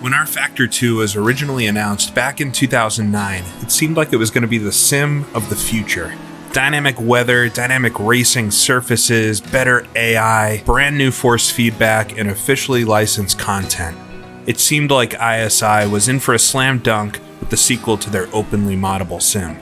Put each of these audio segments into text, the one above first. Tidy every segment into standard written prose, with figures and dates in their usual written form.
When rFactor2 was originally announced back in 2009, it seemed like it was going to be the sim of the future. Dynamic weather, dynamic racing surfaces, better AI, brand new force feedback, and officially licensed content. It seemed like ISI was in for a slam dunk with the sequel to their openly moddable sim.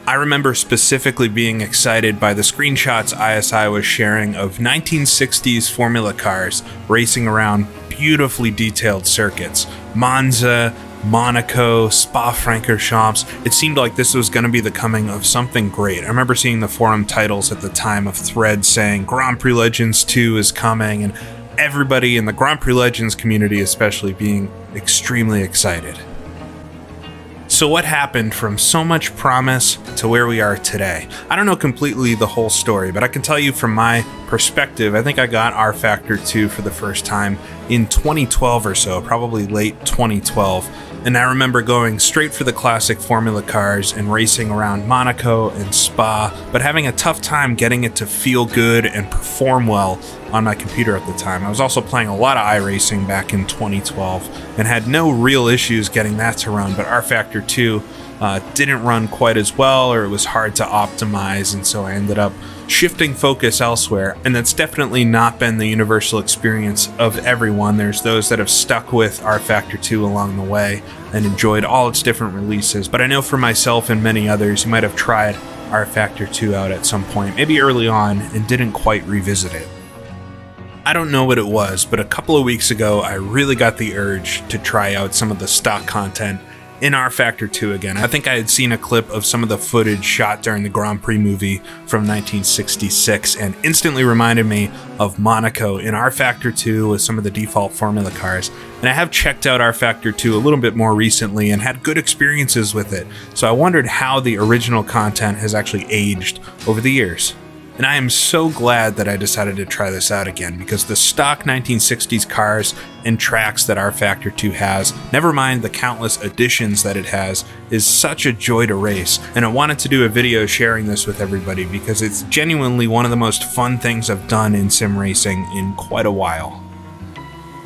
I remember specifically being excited by the screenshots ISI was sharing of 1960s Formula cars racing around beautifully detailed circuits. Monza, Monaco, Spa-Francorchamps. It seemed like this was going to be the coming of something great. I remember seeing the forum titles at the time of threads saying Grand Prix Legends 2 is coming, and everybody in the Grand Prix Legends community especially being extremely excited. So what happened from so much promise to where we are today? I don't know completely the whole story, but I can tell you from my perspective, I think I got rFactor2 for the first time in 2012 or so, probably late 2012. And I remember going straight for the classic Formula cars and racing around Monaco and Spa, but having a tough time getting it to feel good and perform well on my computer at the time. I was also playing a lot of iRacing back in 2012 and had no real issues getting that to run, but rFactor2 didn't run quite as well, or it was hard to optimize, and so I ended up shifting focus elsewhere. And that's definitely not been the universal experience of everyone. There's those that have stuck with rFactor2 along the way and enjoyed all its different releases, but I know for myself and many others who might have tried rFactor2 out at some point, maybe early on, and didn't quite revisit it. I don't know what it was, but a couple of weeks ago I really got the urge to try out some of the stock content in rFactor2 again. I think I had seen a clip of some of the footage shot during the Grand Prix movie from 1966 and instantly reminded me of Monaco in rFactor2 with some of the default Formula cars. And I have checked out rFactor2 a little bit more recently and had good experiences with it, so I wondered how the original content has actually aged over the years. And I am so glad that I decided to try this out again, because the stock 1960s cars and tracks that rFactor2 has, never mind the countless additions that it has, is such a joy to race. And I wanted to do a video sharing this with everybody because it's genuinely one of the most fun things I've done in sim racing in quite a while.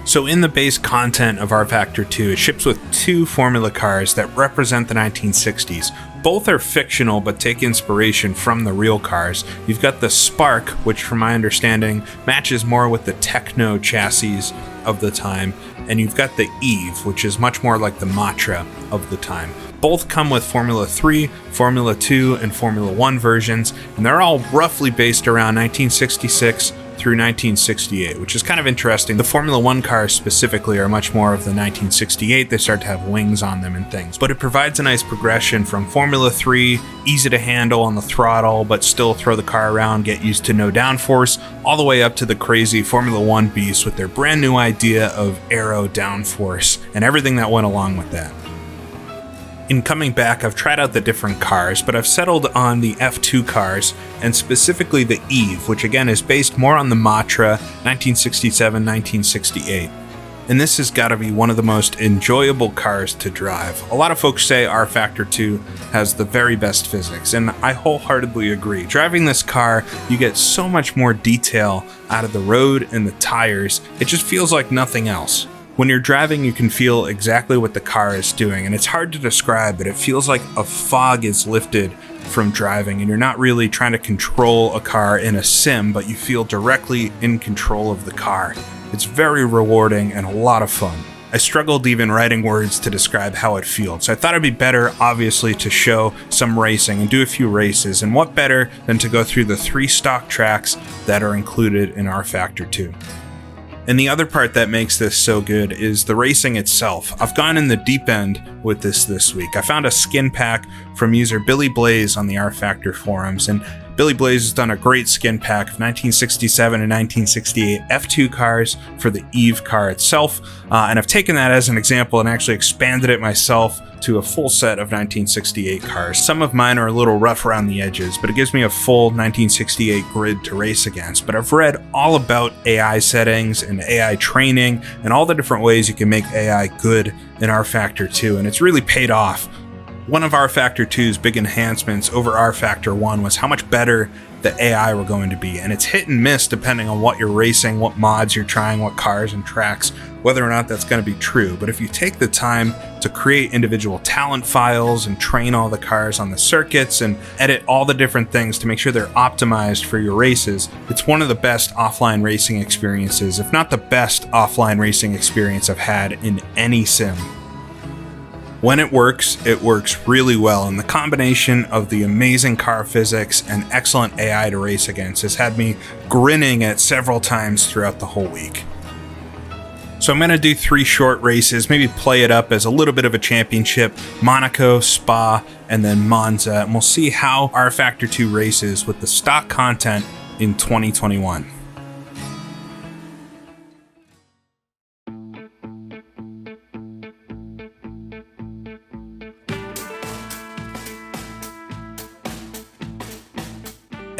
So in the base content of rFactor2, it ships with two Formula cars that represent the 1960s. Both are fictional but take inspiration from the real cars. You've got the Spark, which from my understanding matches more with the techno chassis of the time, and you've got the Eve, which is much more like the Matra of the time. Both come with Formula 3, Formula 2, and Formula 1 versions, and they're all roughly based around 1966 through 1968, which is kind of interesting. The Formula 1 cars specifically are much more of the 1968. They start to have wings on them and things, but it provides a nice progression from Formula 3, easy to handle on the throttle, but still throw the car around, get used to no downforce, all the way up to the crazy Formula 1 beast with their brand new idea of aero downforce and everything that went along with that. In coming back, I've tried out the different cars, but I've settled on the F2 cars, and specifically the Eve, which again is based more on the Matra 1967-1968. And this has got to be one of the most enjoyable cars to drive. A lot of folks say rFactor2 has the very best physics, and I wholeheartedly agree. Driving this car, you get so much more detail out of the road and the tires. It just feels like nothing else. When you're driving, you can feel exactly what the car is doing, and it's hard to describe, but it feels like a fog is lifted from driving, and you're not really trying to control a car in a sim, but you feel directly in control of the car. It's very rewarding and a lot of fun. I struggled even writing words to describe how it feels, so I thought it'd be better, obviously, to show some racing and do a few races, and what better than to go through the 3 stock tracks that are included in rFactor2. And the other part that makes this so good is the racing itself. I've gone in the deep end with this week. I found a skin pack from user billyblaze on the rFactor forums, and billyblaze has done a great skin pack of 1967 and 1968 F2 cars for the Eve car itself, and I've taken that as an example and actually expanded it myself to a full set of 1968 cars. Some of mine are a little rough around the edges, but it gives me a full 1968 grid to race against. But I've read all about AI settings and AI training and all the different ways you can make AI good in rFactor2, and it's really paid off. One of rFactor2's big enhancements over rFactor1 was how much better the AI were going to be, and it's hit and miss depending on what you're racing, what mods you're trying, what cars and tracks, whether or not that's going to be true. But if you take the time to create individual talent files and train all the cars on the circuits and edit all the different things to make sure they're optimized for your races, it's one of the best offline racing experiences, if not the best offline racing experience I've had in any sim. When it works really well, and the combination of the amazing car physics and excellent AI to race against has had me grinning at several times throughout the whole week. So I'm going to do 3 short races, maybe play it up as a little bit of a championship: Monaco, Spa, and then Monza, and we'll see how rFactor2 races with the stock content in 2021.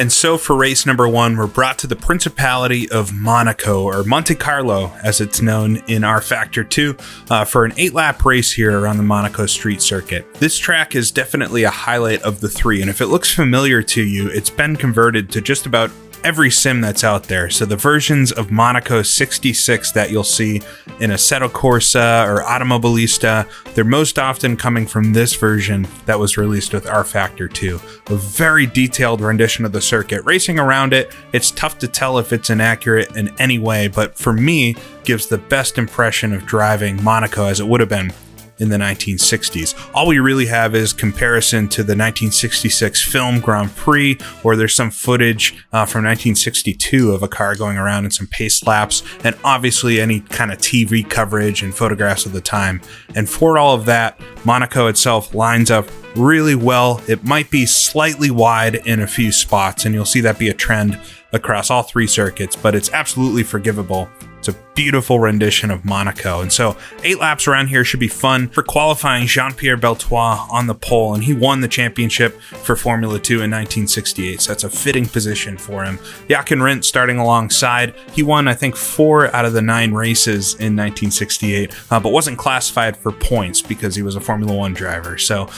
And so for race number 1, we're brought to the Principality of Monaco, or Monte Carlo as it's known in rFactor2, for an 8-lap race here around the Monaco street circuit. This track is definitely a highlight of the 3, and if it looks familiar to you, it's been converted to just about every sim that's out there. So the versions of Monaco 66 that you'll see in Assetto Corsa or Automobilista, they're most often coming from this version that was released with rFactor2. A very detailed rendition of the circuit. Racing around it, it's tough to tell if it's inaccurate in any way, but for me, gives the best impression of driving Monaco as it would have been in the 1960s. All we really have is comparison to the 1966 film Grand Prix, or there's some footage from 1962 of a car going around in some pace laps, and obviously any kind of TV coverage and photographs of the time. And for all of that, Monaco itself lines up really well. It might be slightly wide in a few spots, and you'll see that be a trend across all 3 circuits, but it's absolutely forgivable. It's a beautiful rendition of Monaco. And so 8 laps around here should be fun. For qualifying, Jean-Pierre on the pole, and he won the championship for Formula 2 in 1968. So that's a fitting position for him. Jochen Rindt starting alongside. He won, I think, 4 out of the 9 races in 1968, but wasn't classified for points because he was a Formula 1 driver. So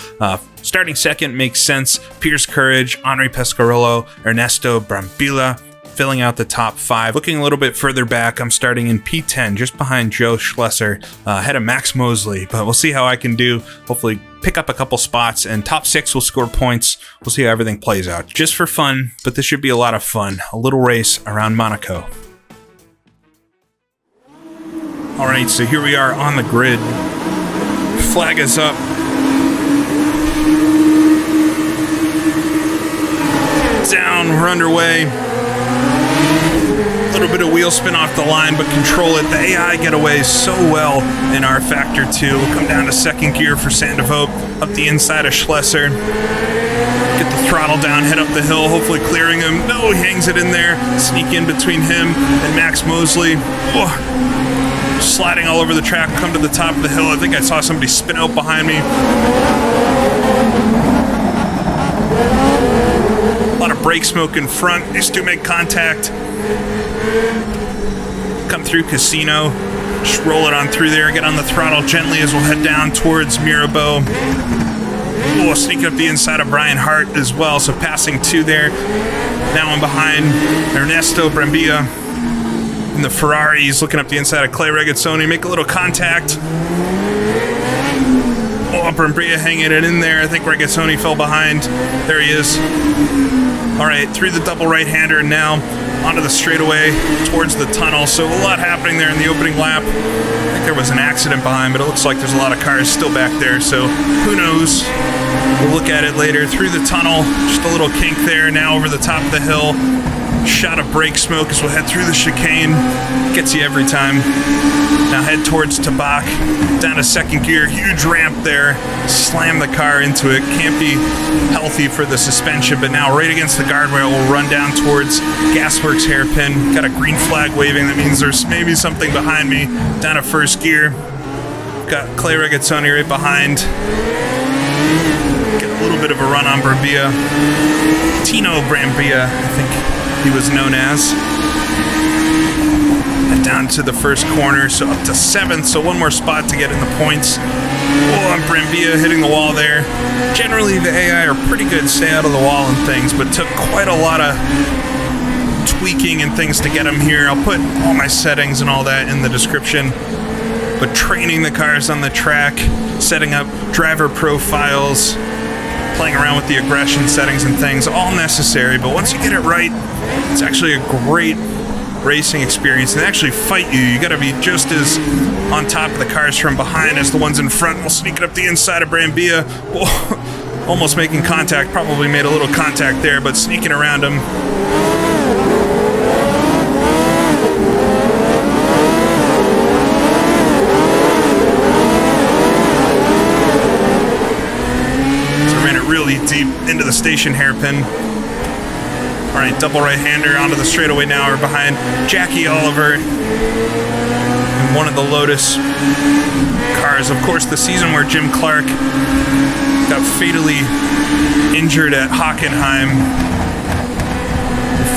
starting second makes sense. Piers Courage, Henri Pescarolo, Ernesto Brambilla filling out the top 5. Looking a little bit further back, I'm starting in P10, just behind Joe Schlesser, ahead of Max Mosley, but we'll see how I can do. Hopefully pick up a couple spots, and top 6 will score points. We'll see how everything plays out. Just for fun, but this should be a lot of fun. A little race around Monaco. All right, so here we are on the grid. Flag is up. Down, we're underway. A little bit of wheel spin off the line, but control it. The AI getaways so well in rFactor2. We'll come down to second gear for Sandovogt, up the inside of Schlesser. Get the throttle down, head up the hill, hopefully clearing him. No, he hangs it in there. Sneak in between him and Max Mosley. Oh, sliding all over the track, come to the top of the hill. I think I saw somebody spin out behind me. A lot of brake smoke in front. These two make contact. Come through Casino. Just roll it on through there. Get on the throttle gently as we'll head down towards Mirabeau. We'll sneak up the inside of Brian Hart as well. So passing 2 there. Now I'm behind Ernesto Brambilla in the Ferrari. He's looking up the inside of Clay Regazzoni. Make a little contact. Oh, Brambilla hanging it in there. I think Regazzoni fell behind. There he is. All right, through the double right-hander now onto the straightaway towards the tunnel. So a lot happening there in the opening lap. I think there was an accident behind, but it looks like there's a lot of cars still back there. So who knows? We'll look at it later. Through the tunnel, just a little kink there. Now over the top of the hill. Shot of brake smoke as we'll head through the chicane. Gets you every time. Now head towards Tabak. Down to second gear. Huge ramp there. Slam the car into it. Can't be healthy for the suspension, but now right against the guardrail, we'll run down towards Gasworks hairpin. Got a green flag waving. That means there's maybe something behind me. Down to first gear. Got Clay Regazzoni right behind. Get a little bit of a run on Brambilla. Tino Brambilla, I think he was known as. And down to the first corner, so up to 7th, so one more spot to get in the points. Oh, and Brambilla hitting the wall there. Generally, the AI are pretty good, stay out of the wall and things, but took quite a lot of tweaking and things to get them here. I'll put all my settings and all that in the description. But training the cars on the track, setting up driver profiles, playing around with the aggression settings and things, all necessary. But once you get it right, it's actually a great racing experience. And they actually fight you. You gotta be just as on top of the cars from behind as the ones in front. We'll sneak it up the inside of Brambilla. Whoa, almost making contact. Probably made a little contact there, but sneaking around him. Really deep into the station hairpin. All right, double right-hander onto the straightaway now. We're behind Jackie Oliver in one of the Lotus cars. Of course, the season where Jim Clark got fatally injured at Hockenheim.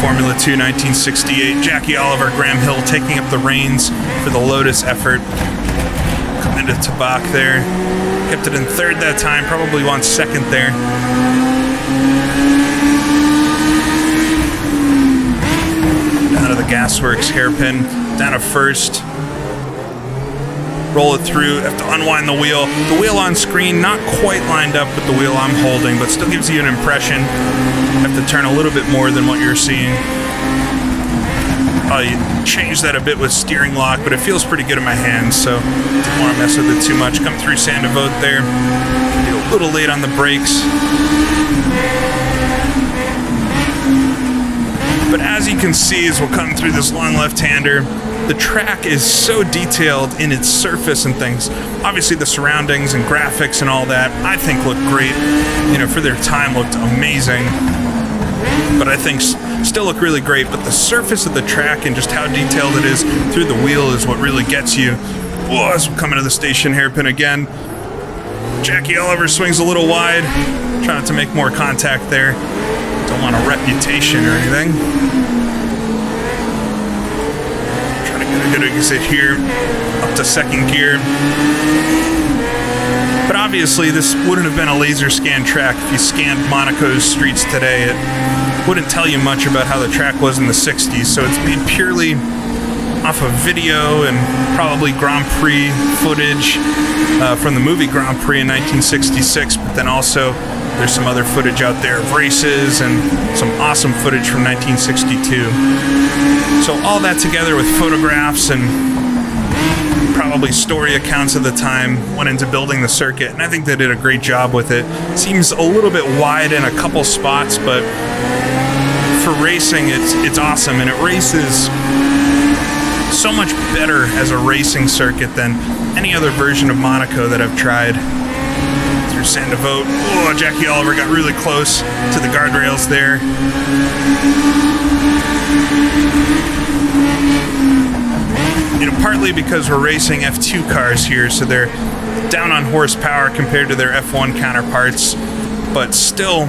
Formula 2 1968. Jackie Oliver, Graham Hill taking up the reins for the Lotus effort. Coming into Tabak there. Kept it in third that time, probably wants second there. Down to the Gasworks hairpin, down to first. Roll it through, have to unwind the wheel. The wheel on screen, not quite lined up with the wheel I'm holding, but still gives you an impression. Have to turn a little bit more than what you're seeing. You change that a bit with steering lock, but it feels pretty good in my hands, so didn't want to mess with it too much. Come through Sandevote there. Be a little late on the brakes. But as you can see, as we'll come through this long left-hander, the track is so detailed in its surface and things. Obviously, the surroundings and graphics and all that, I think look great. You know, for their time, looked amazing. But I think still look really great. But the surface of the track and just how detailed it is through the wheel is what really gets you. Whoa, as we come into the station hairpin again. Jackie Oliver swings a little wide. Try not to make more contact there. Don't want a reputation or anything. Trying to get a good exit here. Up to second gear. But obviously, this wouldn't have been a laser scan track if you scanned Monaco's streets today. It wouldn't tell you much about how the track was in the 60s, so it's made purely off of video and probably Grand Prix footage from the movie Grand Prix in 1966, but then also there's some other footage out there of races and some awesome footage from 1962. So all that together with photographs and probably story accounts of the time went into building the circuit, and I think they did a great job with it. Seems a little bit wide in a couple spots, but for racing, it's awesome, and it races so much better as a racing circuit than any other version of Monaco that I've tried. Through Sandevote. Oh, Jackie Oliver got really close to the guardrails there. You know, partly because we're racing F2 cars here, so they're down on horsepower compared to their F1 counterparts, but still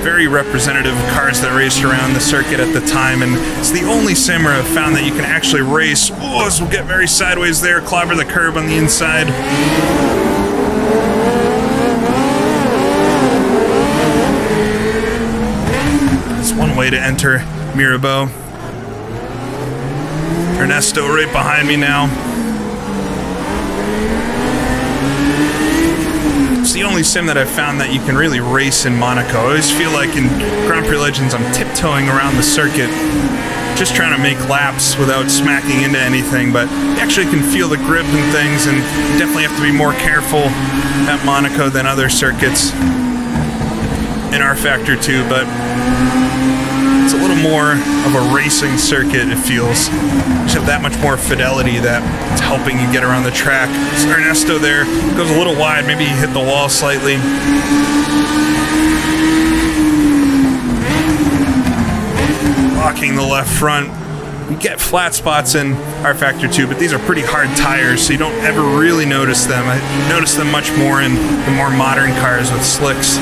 very representative cars that raced around the circuit at the time, and it's the only sim where I've found that you can actually race. Oh, so we'll get very sideways there, clobber the curb on the inside. That's one way to enter Mirabeau. Ernesto right behind me now. It's the only sim that I've found that you can really race in Monaco. I always feel like in Grand Prix Legends I'm tiptoeing around the circuit, just trying to make laps without smacking into anything, but you actually can feel the grip and things, and you definitely have to be more careful at Monaco than other circuits in rFactor2, but it's a little more of a racing circuit, it feels. You have that much more fidelity that it's helping you get around the track. So Ernesto there goes a little wide, maybe he hit the wall slightly. Blocking the left front. You get flat spots in rFactor2, but these are pretty hard tires, so you don't ever really notice them. I notice them much more in the more modern cars with slicks.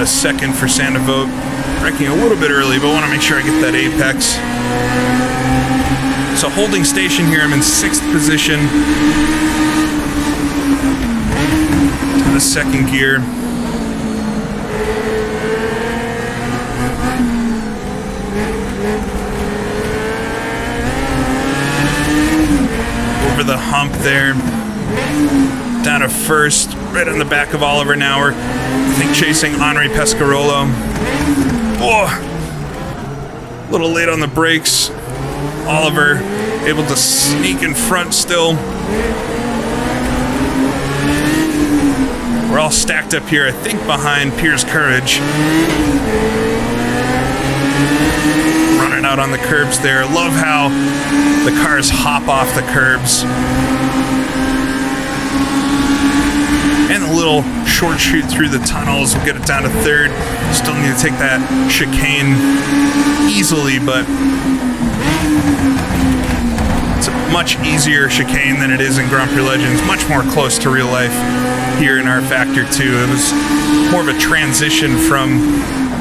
A second for Sandevote. Braking a little bit early, but want to make sure I get that apex. So holding station here, I'm in 6th position. To the 2nd gear. Over the hump there. Down to 1st, right on the back of Oliver now. We're, I think, chasing Henri Pescarolo. Oh! A little late on the brakes. Oliver able to sneak in front still. We're all stacked up here, I think, behind Pierre's Courage. Running out on the curbs there. Love how the cars hop off the curbs. And a little short shoot through the tunnels will get it down to 3rd. Still need to take that chicane easily, but it's a much easier chicane than it is in Grand Prix Legends. Much more close to real life here in rFactor2. It was more of a transition from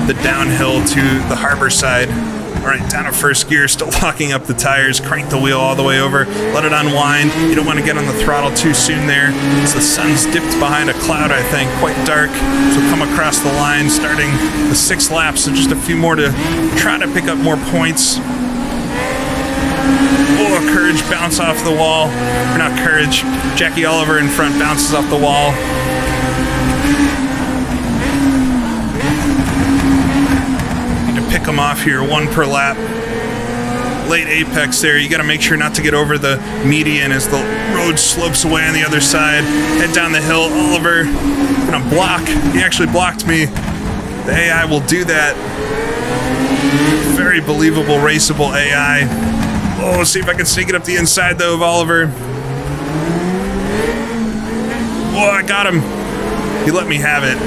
the downhill to the harbor side. All right, down to 1st gear, still locking up the tires, crank the wheel all the way over, let it unwind. You don't want to get on the throttle too soon there, as the sun's dipped behind a cloud, I think, quite dark. So come across the line, starting the 6th lap, so just a few more to try to pick up more points. Oh, Courage bounce off the wall. Or not Courage, Jackie Oliver in front bounces off the wall. Pick them off here, 1 per lap. Late apex there. You got to make sure not to get over the median as the road slopes away on the other side. Head down the hill. Oliver gonna block. He actually blocked me. The AI will do that. Very believable, raceable AI. Oh, see if I can sneak it up the inside though of Oliver. Oh, I got him. He let me have it.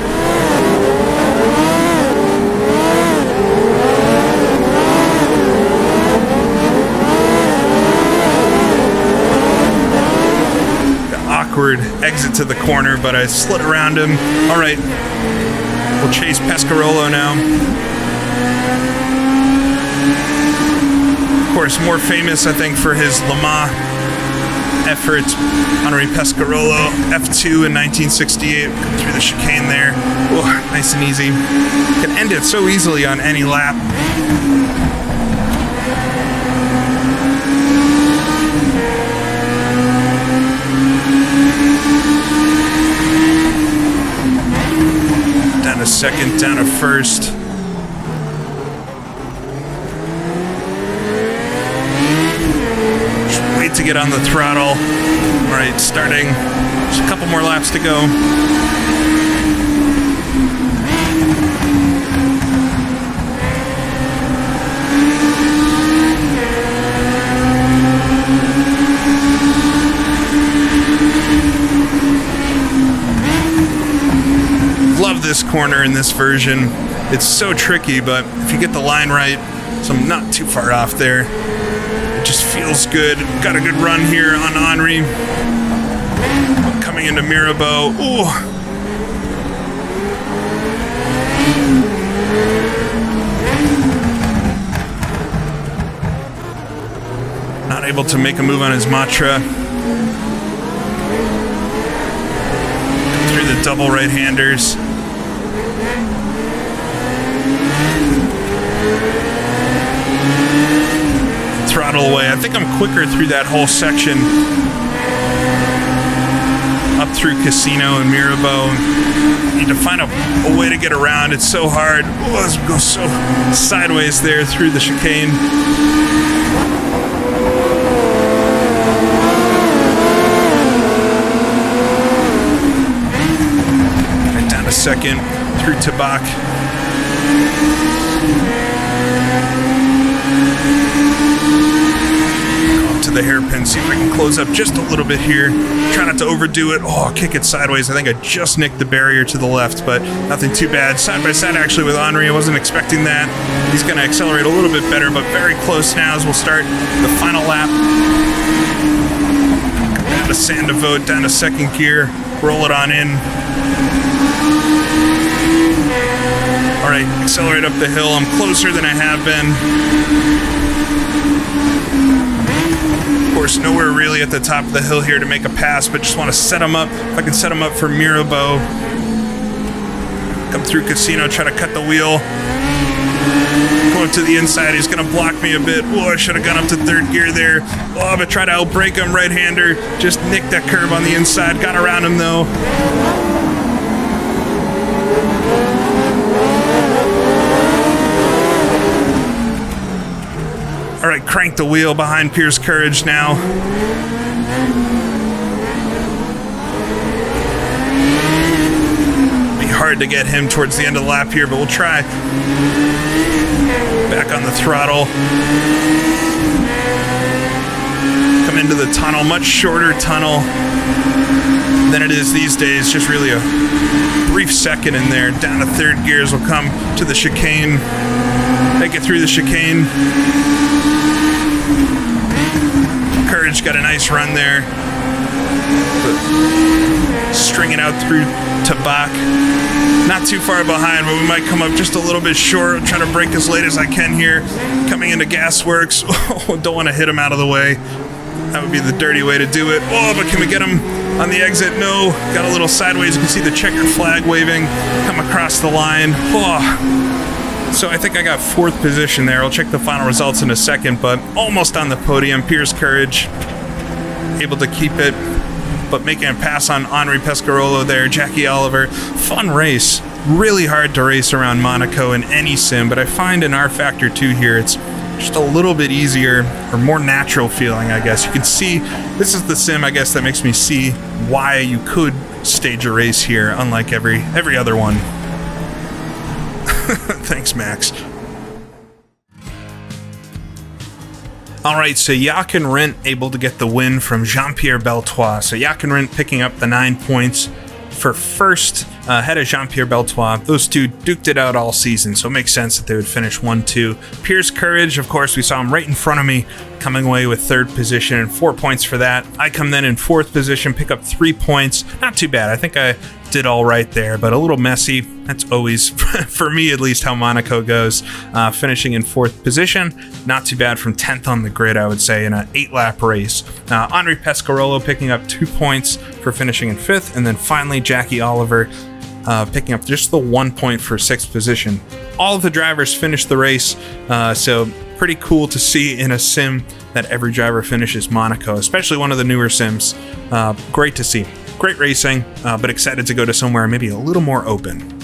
Awkward exit to the corner, but I slid around him. All right, we'll chase Pescarolo now. Of course, more famous, I think, for his Le Mans effort. Henri Pescarolo, F2 in 1968, through the chicane there. Oh, nice and easy. Can end it so easily on any lap. Down to 2nd, down to 1st. Just wait to get on the throttle. All right, starting. Just a couple more laps to go. Love this corner in this version. It's so tricky, but if you get the line right, so I'm not too far off there. It just feels good. Got a good run here on Henri. Coming into Mirabeau. Ooh. Not able to make a move on his Matra. Through the double right-handers. Throttle away. I think I'm quicker through that whole section. Up through Casino and Mirabeau. Need to find a way to get around. It's so hard. Oh, let's go so sideways there through the chicane. Right down to 2nd through Tabak. To the hairpin, see if I can close up just a little bit here. Try not to overdo it. Oh, kick it sideways. I think I just nicked the barrier to the left, but nothing too bad. Side by side actually with Henri. I wasn't expecting that. He's going to accelerate a little bit better, but very close now as we'll start the final lap. Down to Sandevote, down to 2nd gear. Roll it on in. All right, accelerate up the hill. I'm closer than I have been. course, nowhere really at the top of the hill here to make a pass, but just want to set him up. If I can set him up for Mirabeau. Come through Casino, try to cut the wheel. Go up to the inside, he's going to block me a bit. Oh, I should have gone up to third gear there. Oh, but try to outbrake him, right-hander. Just nicked that curve on the inside, got around him though. All right, crank the wheel behind Pierce Courage now. Be hard to get him towards the end of the lap here, but we'll try. Back on the throttle. Come into the tunnel, much shorter tunnel than it is these days. Just really a brief second in there. Down to third gears, we'll come to the chicane. Make it through the chicane. Courage got a nice run there. But string it out through Tabak. Not too far behind, but we might come up just a little bit short. I'm trying to brake as late as I can here. Coming into Gasworks. Oh, don't want to hit him out of the way. That would be the dirty way to do it. Oh, but can we get him on the exit? No. Got a little sideways. You can see the checkered flag waving. Come across the line. Oh. So I think I got fourth position there. I'll check the final results in a second, but almost on the podium. Pierce Courage able to keep it, but making a pass on Henri Pescarolo there. Jackie Oliver. Fun race. Really hard to race around Monaco in any sim, but I find in rFactor2 here it's just a little bit easier or more natural feeling, I guess. You can see, this is the sim, I guess, that makes me see why you could stage a race here, unlike every other one. Thanks, Max. All right, so Jochen Rindt able to get the win from Jean-Pierre Beltois. So Jochen Rindt picking up the 9 points for first, ahead of Jean-Pierre Beltois. Those two duked it out all season, so it makes sense that they would finish 1-2. Pierce Courage, of course, we saw him right in front of me, coming away with third position and 4 points for that. I come then in fourth position, pick up 3 points. Not too bad. I think I did all right there, but a little messy. That's always, for me at least, how Monaco goes. Finishing in fourth position, not too bad from 10th on the grid, I would say, in an 8-lap race. Henri Pescarolo picking up 2 points for finishing in fifth, and then finally Jackie Oliver picking up just the 1 point for sixth position. All of the drivers finished the race, so pretty cool to see in a sim that every driver finishes Monaco, especially one of the newer sims. Great to see. Great racing, but excited to go to somewhere maybe a little more open.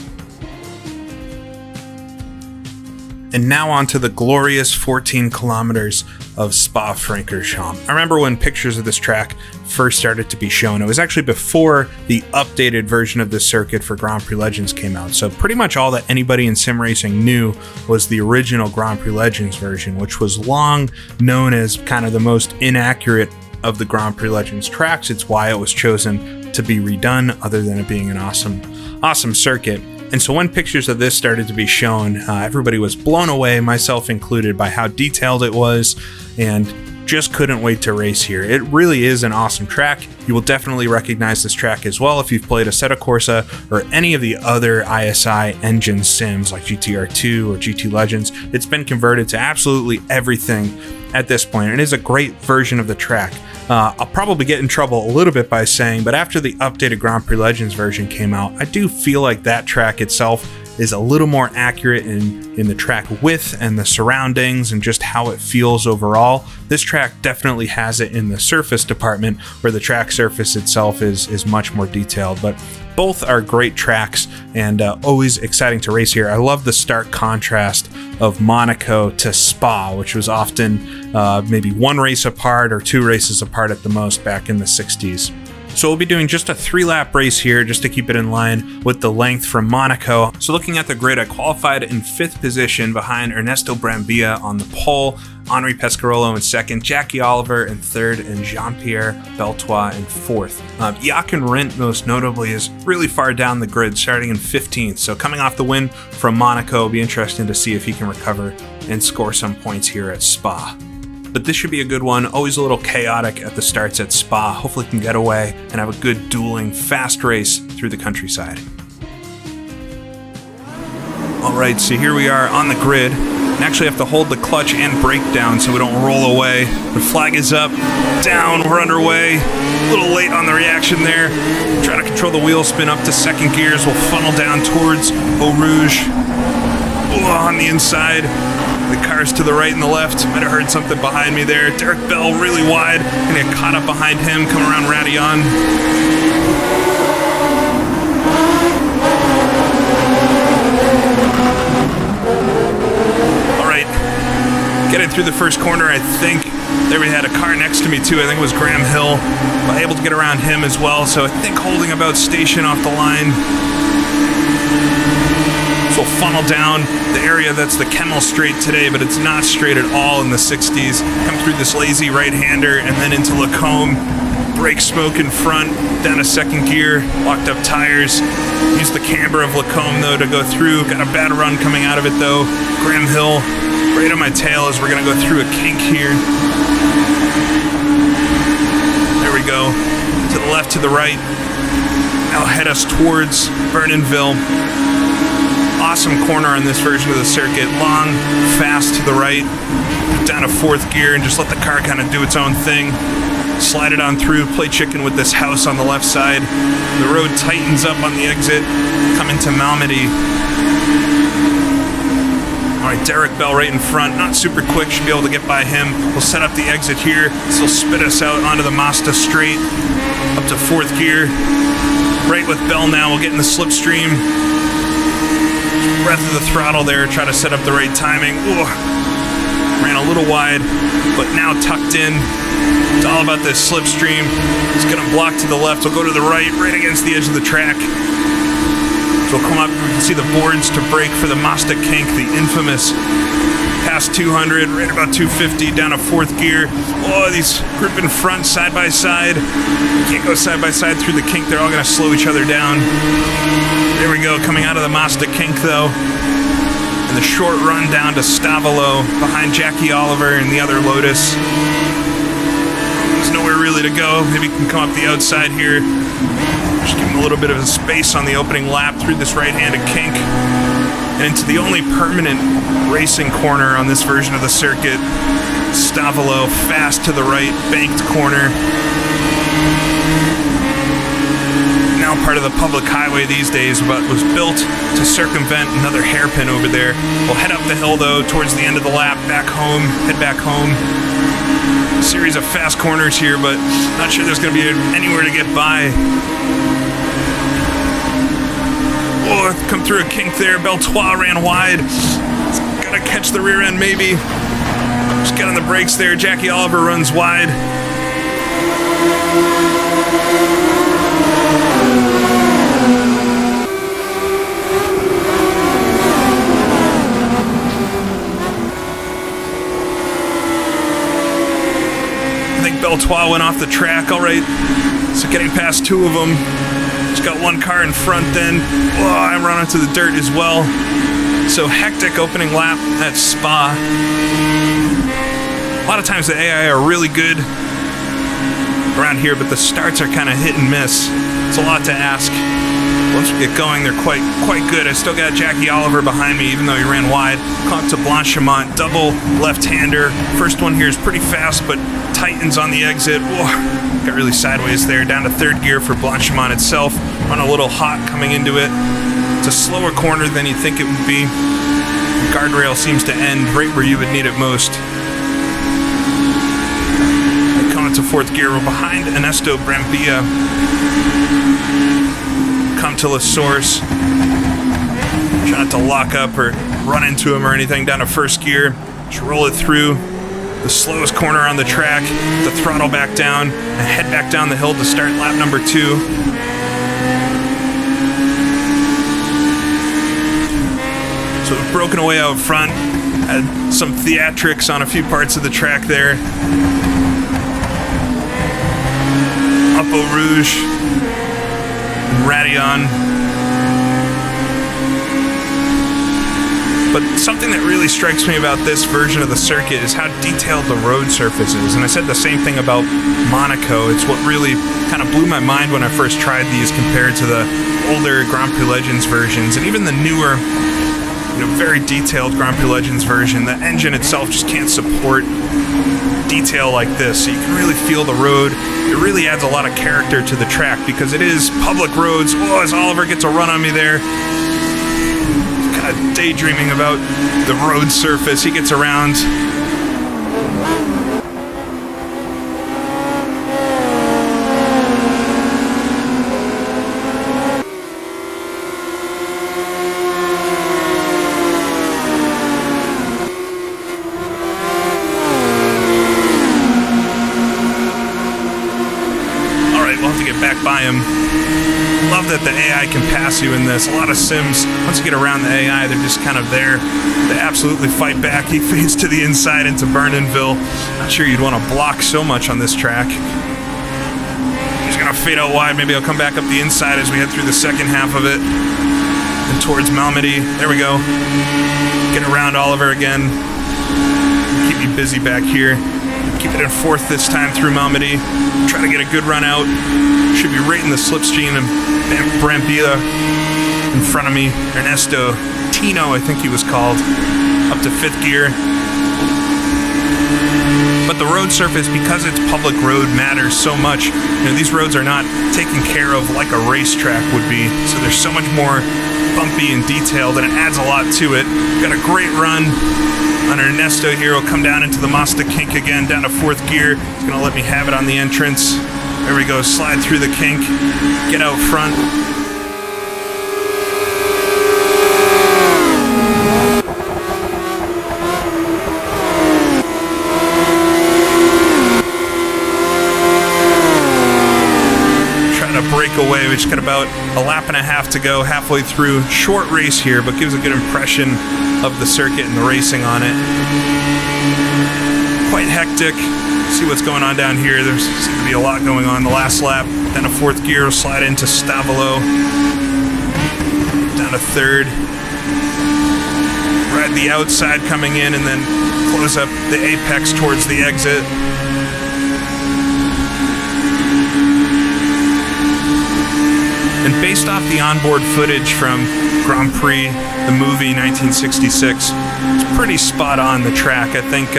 And now on to the glorious 14 kilometers of Spa-Francorchamps. I remember when pictures of this track first started to be shown. It was actually before the updated version of the circuit for Grand Prix Legends came out. So pretty much all that anybody in sim racing knew was the original Grand Prix Legends version, which was long known as kind of the most inaccurate of the Grand Prix Legends tracks. It's why it was chosen to be redone, other than it being an awesome circuit. And so when pictures of this started to be shown, everybody was blown away, myself included, by how detailed it was, and just couldn't wait to race here. It really is an awesome track. You will definitely recognize this track as well if you've played Assetto Corsa or any of the other ISI engine sims like GTR2 or GT Legends. It's been converted to absolutely everything at this point. It is a great version of the track. I'll probably get in trouble a little bit by saying, but after the updated Grand Prix Legends version came out, I do feel like that track itself is a little more accurate in the track width and the surroundings and just how it feels overall. This track definitely has it in the surface department, where the track surface itself is much more detailed, but both are great tracks and always exciting to race here. I love the stark contrast of Monaco to Spa, which was often maybe 1 race apart or 2 races apart at the most back in the 60s. So we'll be doing just a 3-lap race here just to keep it in line with the length from Monaco. So looking at the grid, I qualified in 5th position behind Ernesto Brambilla on the pole, Henri Pescarolo in 2nd, Jackie Oliver in 3rd, and Jean-Pierre Beltois in 4th. Jochen Rindt, most notably, is really far down the grid, starting in 15th. So coming off the win from Monaco, it'll be interesting to see if he can recover and score some points here at Spa. But this should be a good one. Always a little chaotic at the starts at Spa. Hopefully can get away and have a good dueling, fast race through the countryside. All right, so here we are on the grid. and actually have to hold the clutch and brake down so we don't roll away. The flag is up, down, we're underway. A little late on the reaction there. Try to control the wheel spin up to second gears. We'll funnel down towards Eau Rouge. On the inside. The cars to the right and the left. Might have heard something behind me there. Derek Bell really wide. Gonna get caught up behind him, come around Radillon. Alright. Getting through the first corner, I think. There we had a car next to me too. I think it was Graham Hill. But able to get around him as well. So I think holding about station off the line. So we'll funnel down the area that's the Kemmel Straight today, but it's not straight at all in the 60s. Come through this lazy right-hander and then into Lacombe. Brake smoke in front, down to second gear, locked up tires. Use the camber of Lacombe though to go through. Got a bad run coming out of it though. Graham Hill right on my tail as we're gonna go through a kink here. There we go. To the left, to the right. Now head us towards Vernonville. Awesome corner on this version of the circuit. Long, fast to the right, down to fourth gear, and just let the car kind of do its own thing. Slide it on through, play chicken with this house on the left side. The road tightens up on the exit, come into Malmedy. Alright, Derek Bell right in front, not super quick, should be able to get by him. We'll set up the exit here, this will spit us out onto the Mazda straight, up to fourth gear. Right with Bell now, we'll get in the slipstream. Breath of the throttle there, try to set up the right timing. Ooh, ran a little wide, but now tucked in. It's all about this slipstream. It's gonna block to the left, we'll go to the right against the edge of the track. So we'll come up, we can see the boards to brake for the Mazda kink, the infamous past 200, right about 250, down to fourth gear. Oh, these group in front, side by side. Can't go side by side through the kink, they're all gonna slow each other down. There we go, coming out of the Mazda kink though. And the short run down to Stavolo, behind Jackie Oliver and the other Lotus. There's nowhere really to go, maybe you can come up the outside here. Just give him a little bit of a space on the opening lap through this right-handed kink. And into the only permanent racing corner on this version of the circuit. Stavolo, fast to the right, banked corner. Now part of the public highway these days, but was built to circumvent another hairpin over there. We'll head up the hill though, towards the end of the lap, back home, head back home. A series of fast corners here, but not sure there's gonna be anywhere to get by. Oh, come through a kink there. Beltois ran wide. Gotta catch the rear end, maybe. Just get on the brakes there. Jackie Oliver runs wide. I think Beltois went off the track. All right, so getting past two of them. Just got one car in front then. Oh, I run into the dirt as well. So hectic opening lap at Spa. A lot of times the AI are really good around here, but the starts are kind of hit and miss. It's a lot to ask. Once we get going, they're quite good. I still got Jackie Oliver behind me, even though he ran wide. Caught to Blanchimont, double left-hander. First one here is pretty fast, but tightens on the exit. Whoa, got really sideways there. Down to third gear for Blanchimont itself. Run a little hot coming into it. It's a slower corner than you'd think it would be. The guardrail seems to end right where you would need it most. Coming to fourth gear, we're behind Ernesto Brambilla. Come to La Source. Try not to lock up or run into him or anything. Down to first gear. Just roll it through. The slowest corner on the track. The throttle back down. And head back down the hill to start lap number 2. So we've broken away out front. Had some theatrics on a few parts of the track there. Up Eau Rouge. Radillon. But something that really strikes me about this version of the circuit is how detailed the road surface is. And I said the same thing about Monaco. It's what really kind of blew my mind when I first tried these compared to the older Grand Prix Legends versions and even the newer very detailed Grand Prix Legends version. The engine itself just can't support detail like this, so you can really feel the road. It really adds a lot of character to the track because it is public roads. Oh, as Oliver gets a run on me there. Kind of daydreaming about the road surface. He gets around. Back by him. Love that the AI can pass you in this. A lot of sims, once you get around the AI, they're just kind of there. They absolutely fight back. He fades to the inside into Burnenville. Not sure you'd want to block so much on this track. He's going to fade out wide. Maybe he'll come back up the inside as we head through the second half of it. And towards Malmedy. There we go. Get around Oliver again. Keep me busy back here. Keep it in fourth this time through Malmedy. Try to get a good run out. Should be right in the slipstream of Brambilla in front of me. Ernesto Tino, I think he was called, up to fifth gear. But the road surface, because it's public road, matters so much. These roads are not taken care of like a racetrack would be. So there's so much more bumpy and detailed, and it adds a lot to it. Got a great run on Ernesto here. Will come down into the Mazda kink again, down to fourth gear. He's going to let me have it on the entrance. There we go, slide through the kink, get out front. Trying to break away. We just got about a lap and a half to go, halfway through. Short race here, but gives a good impression of the circuit and the racing on it. Quite hectic. See what's going on down here. There seems to be a lot going on. The last lap, then a fourth gear, slide into Stavolo. Down to third. Ride the outside coming in and then close up the apex towards the exit. And based off the onboard footage from Grand Prix, the movie 1966, it's pretty spot on the track. I think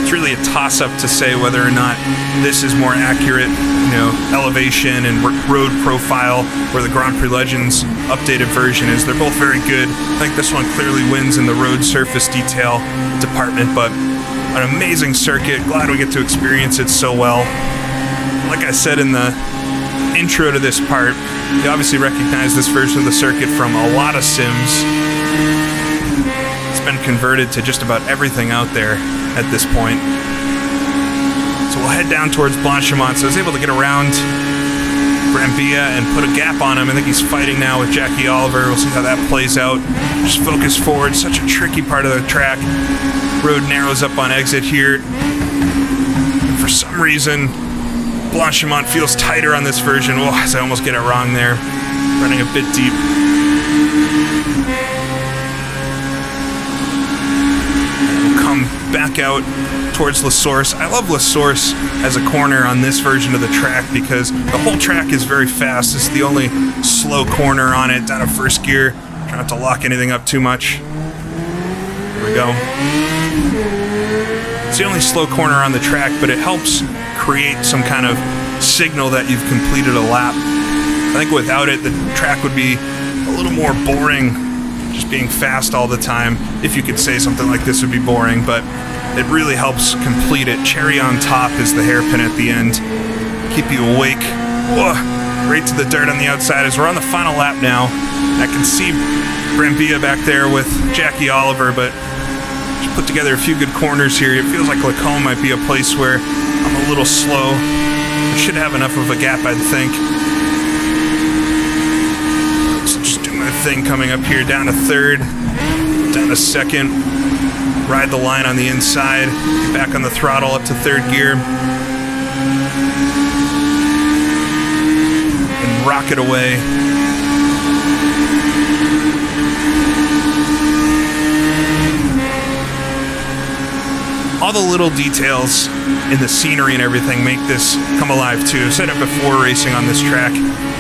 it's really a toss-up to say whether or not this is more accurate, elevation and road profile, where the Grand Prix Legends updated version is. They're both very good. I think this one clearly wins in the road surface detail department, but an amazing circuit. Glad we get to experience it so well. Like I said in the intro to this part, you obviously recognize this version of the circuit from a lot of sims. It's been converted to just about everything out there at this point. So we'll head down towards Blanchimont. So I was able to get around Brambilla and put a gap on him. I think he's fighting now with Jackie Oliver. We'll see how that plays out. Just focus forward. Such a tricky part of the track. Road narrows up on exit here. And for some reason, Blanchimont feels tighter on this version. Oh, as I almost get it wrong there. Running a bit deep. We'll come back out towards La Source. I love La Source as a corner on this version of the track because the whole track is very fast. This is the only slow corner on it, down to first gear. Try not to lock anything up too much. Here we go. It's the only slow corner on the track, but it helps create some kind of signal that you've completed a lap. I think without it, the track would be a little more boring, just being fast all the time. If you could say something like this would be boring, but it really helps complete it. Cherry on top is the hairpin at the end. Keep you awake. Whoa, right to the dirt on the outside as we're on the final lap now. I can see Brambilla back there with Jackie Oliver, but just put together a few good corners here. It feels like Lacombe might be a place where I'm a little slow. I should have enough of a gap, I think. So just do my thing coming up here, down to third, down to second. Ride the line on the inside, get back on the throttle up to third gear. And rock it away. All the little details and the scenery and everything make this come alive too. I've said it before racing on this track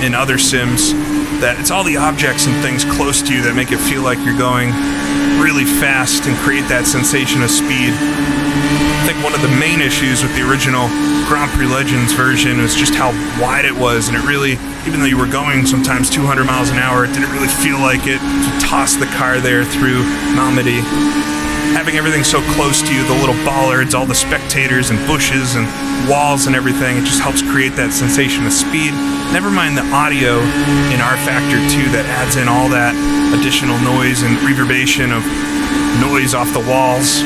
in other sims, that it's all the objects and things close to you that make it feel like you're going really fast and create that sensation of speed. I think one of the main issues with the original Grand Prix Legends version was just how wide it was, and it really, even though you were going sometimes 200 miles an hour, it didn't really feel like it to toss the car there through Malmedy. Having everything so close to you, the little bollards, all the spectators and bushes and walls and everything, it just helps create that sensation of speed. Never mind the audio in rFactor2 that adds in all that additional noise and reverberation of noise off the walls.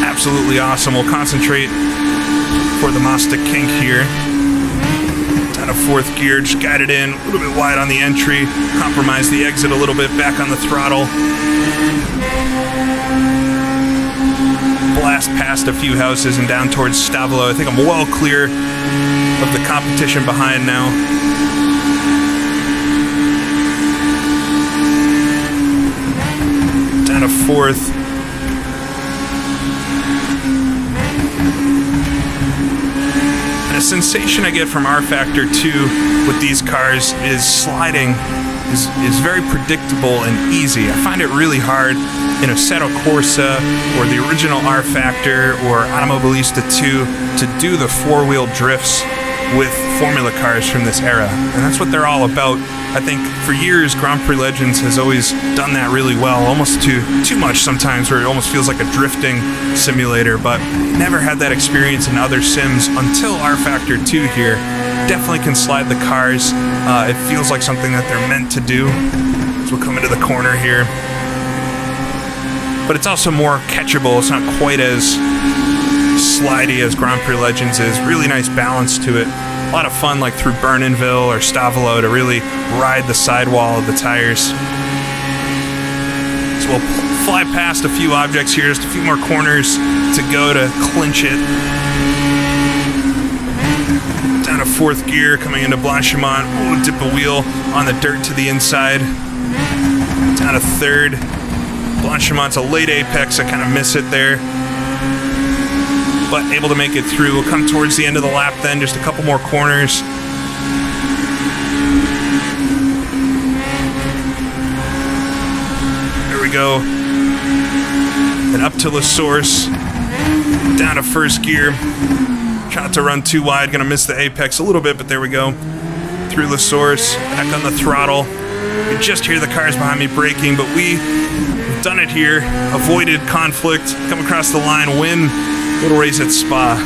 Absolutely awesome. We'll concentrate for the Mazda kink here. Down to fourth gear, just guide it in, a little bit wide on the entry, compromise the exit a little bit, back on the throttle. Blast past a few houses and down towards Stavolo. I think I'm well clear of the competition behind now. Down to fourth. The sensation I get from rFactor2 with these cars is sliding is very predictable and easy. I find it really hard in Assetto Corsa or the original rFactor or Automobilista 2 to do the four-wheel drifts with Formula cars from this era, and that's what they're all about. I think for years Grand Prix Legends has always done that really well, almost too much sometimes, where it almost feels like a drifting simulator, but never had that experience in other sims until rFactor2 here. Definitely can slide the cars. It feels like something that they're meant to do as we'll come into the corner here. But it's also more catchable. It's not quite as slidey as Grand Prix Legends is. Really nice balance to it. A lot of fun, like through Bernonville or Stavolo, to really ride the sidewall of the tires. So we'll fly past a few objects here, just a few more corners to go to clinch it. Down to fourth gear, coming into Blanchimont. Oh, dip a wheel on the dirt to the inside. Down to third. Blanchimont's a late apex, I kind of miss it there, but able to make it through. We'll come towards the end of the lap then, just a couple more corners. There we go. And up to La Source. Down to first gear. Try not to run too wide, gonna miss the apex a little bit, but there we go. Through La Source, back on the throttle. You just hear the cars behind me braking, but we've done it here. Avoided conflict, come across the line, win. Little race at Spa.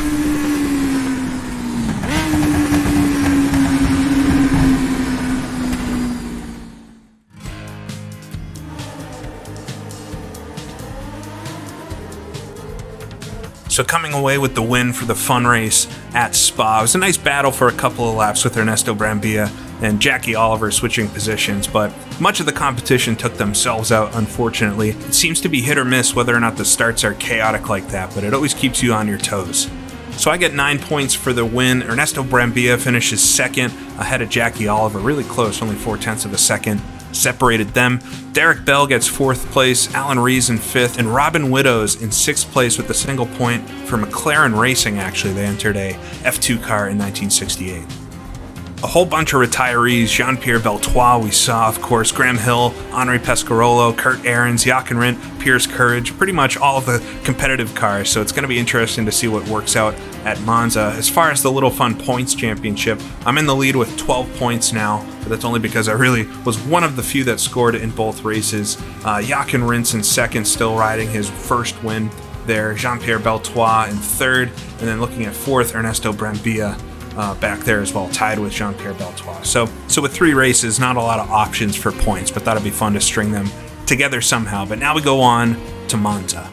So coming away with the win for the fun race at Spa. It was a nice battle for a couple of laps with Ernesto Brambilla and Jackie Oliver switching positions, but much of the competition took themselves out, unfortunately. It seems to be hit or miss whether or not the starts are chaotic like that, but it always keeps you on your toes. So I get 9 points for the win. Ernesto Brambilla finishes second ahead of Jackie Oliver, really close, only 0.4 of a second separated them. Derek Bell gets fourth place, Alan Rees in fifth, and Robin Widows in sixth place with a single point for McLaren Racing. Actually, they entered a F2 car in 1968. A whole bunch of retirees, Jean-Pierre Beltois we saw, of course, Graham Hill, Henri Pescarolo, Kurt Ahrens, Jochen Rindt, Piers Courage, pretty much all of the competitive cars, so it's going to be interesting to see what works out at Monza. As far as the Little Fun Points Championship, I'm in the lead with 12 points now, but that's only because I really was one of the few that scored in both races. Jochen Rindt in second, still riding his first win there, Jean-Pierre Beltois in third, and then looking at fourth, Ernesto Brambilla back there as well, tied with Jean-Pierre Beltois. So with 3 races, not a lot of options for points, but that'll be fun to string them together somehow. But now we go on to Monza.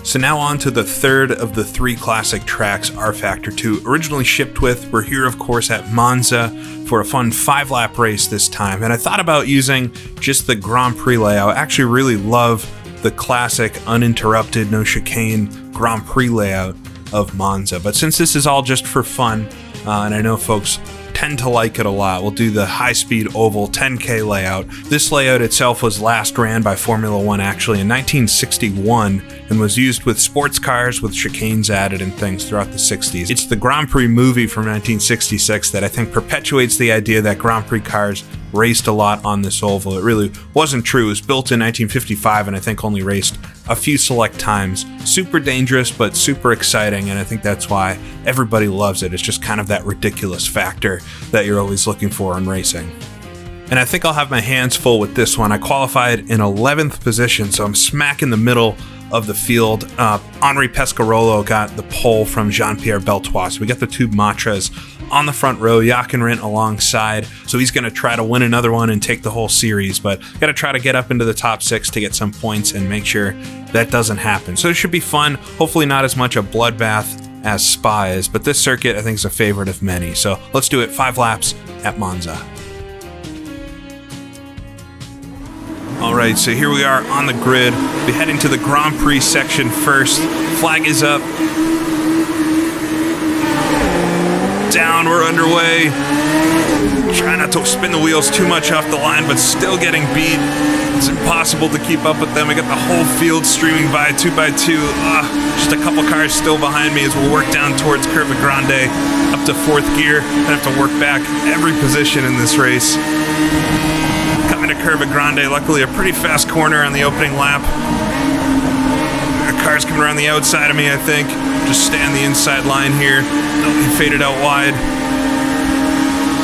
So now on to the third of the 3 classic tracks rFactor2 originally shipped with. We're here, of course, at Monza for a fun 5-lap race this time. And I thought about using just the Grand Prix layout. I actually really love the classic uninterrupted, no chicane Grand Prix layout of Monza. But since this is all just for fun, and I know folks tend to like it a lot. We'll do the high-speed oval 10K layout. This layout itself was last ran by Formula One actually in 1961 and was used with sports cars with chicanes added and things throughout the 60s. It's the Grand Prix movie from 1966 that I think perpetuates the idea that Grand Prix cars raced a lot on this oval. It really wasn't true. It was built in 1955 and I think only raced a few select times. Super dangerous, but super exciting, and I think that's why everybody loves it. It's just kind of that ridiculous factor that you're always looking for in racing. And I think I'll have my hands full with this one. I qualified in 11th position, so I'm smack in the middle of the field. Henri Pescarolo got the pole from Jean-Pierre Beltois. So we got the two Matras on the front row, Jaconrint alongside. So he's going to try to win another one and take the whole series, but got to try to get up into the top 6 to get some points and make sure that doesn't happen. So it should be fun. Hopefully not as much a bloodbath as Spa is, but this circuit I think is a favorite of many. So let's do it. 5 laps at Monza. All right, so here we are on the grid. We'll be heading to the Grand Prix section first. Flag is up. Down, we're underway. Try not to spin the wheels too much off the line, but still getting beat. It's impossible to keep up with them. I got the whole field streaming by 2 by 2. Just a couple cars still behind me as we'll work down towards Curva Grande up to 4th gear. I have to work back every position in this race. Coming to Curva Grande, luckily a pretty fast corner on the opening lap. Cars coming around the outside of me, I think. Just stay on the inside line here. Don't be faded out wide.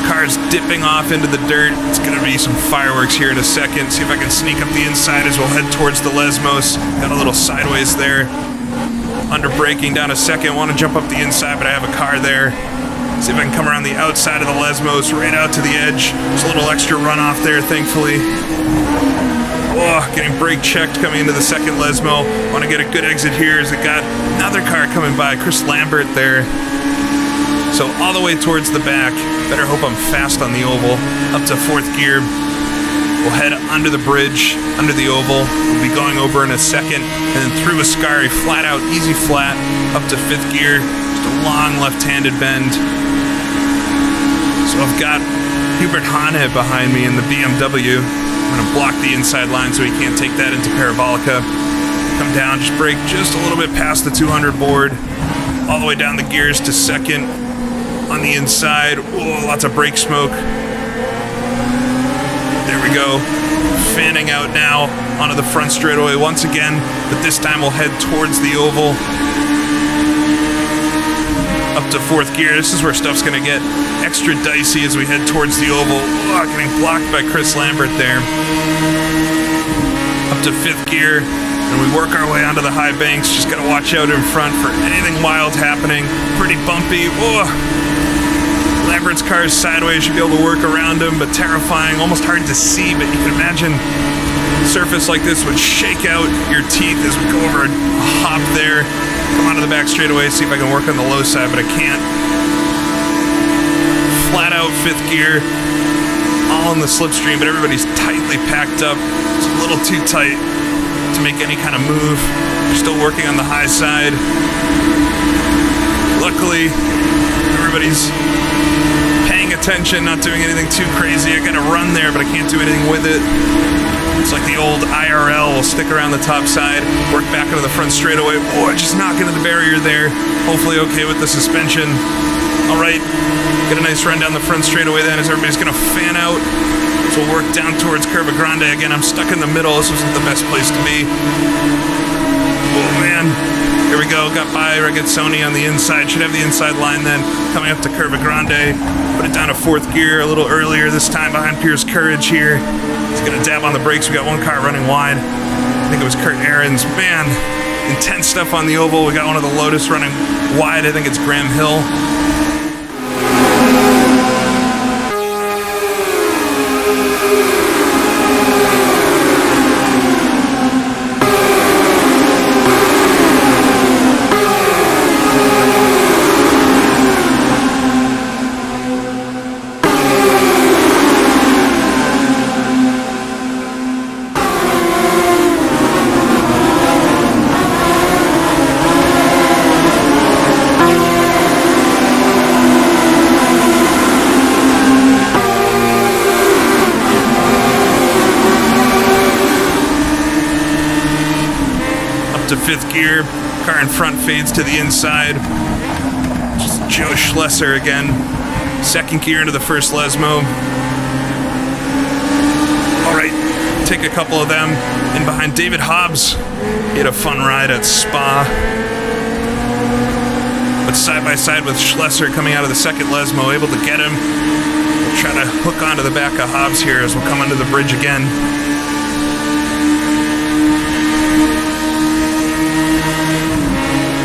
Cars dipping off into the dirt. It's going to be some fireworks here in a second. See if I can sneak up the inside as we'll head towards the Lesmos. Got a little sideways there. Under braking down a second. Want to jump up the inside, but I have a car there. See if I can come around the outside of the Lesmos, right out to the edge. There's a little extra runoff there, thankfully. Oh, getting brake checked coming into the second Lesmo. Want to get a good exit here as it got another car coming by, Chris Lambert there. So all the way towards the back. Better hope I'm fast on the oval. Up to 4th gear. We'll head under the bridge, under the oval. We'll be going over in a second. And then through Ascari, flat out, easy flat, up to 5th gear. Just a long left-handed bend. So I've got Hubert Hane behind me in the BMW. I'm going to block the inside line so he can't take that into Parabolica. Come down, just brake just a little bit past the 200 board. All the way down the gears to second. On the inside, oh, lots of brake smoke. There we go. Fanning out now onto the front straightaway once again, but this time we'll head towards the oval. Up to 4th gear. This is where stuff's going to get extra dicey as we head towards the oval. Oh, getting blocked by Chris Lambert there. Up to 5th gear, and we work our way onto the high banks. Just got to watch out in front for anything wild happening. Pretty bumpy. Oh. Lambert's car is sideways. Should be able to work around him, but terrifying. Almost hard to see, but you can imagine a surface like this would shake out your teeth as we go over a hop there. Come onto the back straightaway, see if I can work on the low side, but I can't. Flat out 5th gear, all in the slipstream, but everybody's tightly packed up. It's a little too tight to make any kind of move. We're still working on the high side. Luckily, everybody's paying attention, not doing anything too crazy. I gotta run there, but I can't do anything with it. It's like the old IRL. We'll stick around the top side, work back into the front straightaway. Oh, just knock into the barrier there. Hopefully okay with the suspension. All right, get a nice run down the front straightaway then as everybody's gonna fan out. So we'll work down towards Curva Grande. Again, I'm stuck in the middle. This wasn't the best place to be. Oh man, here we go. Got by Regazzoni on the inside. Should have the inside line then. Coming up to Curva Grande. Put it down to 4th gear a little earlier this time behind Pierce Courage here. He's going to dab on the brakes. We got one car running wide. I think it was Kurt Ahrens. Man, intense stuff on the oval. We got one of the Lotus running wide. I think it's Graham Hill. to 5th gear. Car in front fades to the inside. Just Joe Schlesser again. 2nd gear into the first Lesmo. Alright, take a couple of them. In behind David Hobbs. He had a fun ride at Spa. But side by side with Schlesser coming out of the 2nd Lesmo, able to get him. We'll try to hook onto the back of Hobbs here as we'll come under the bridge again.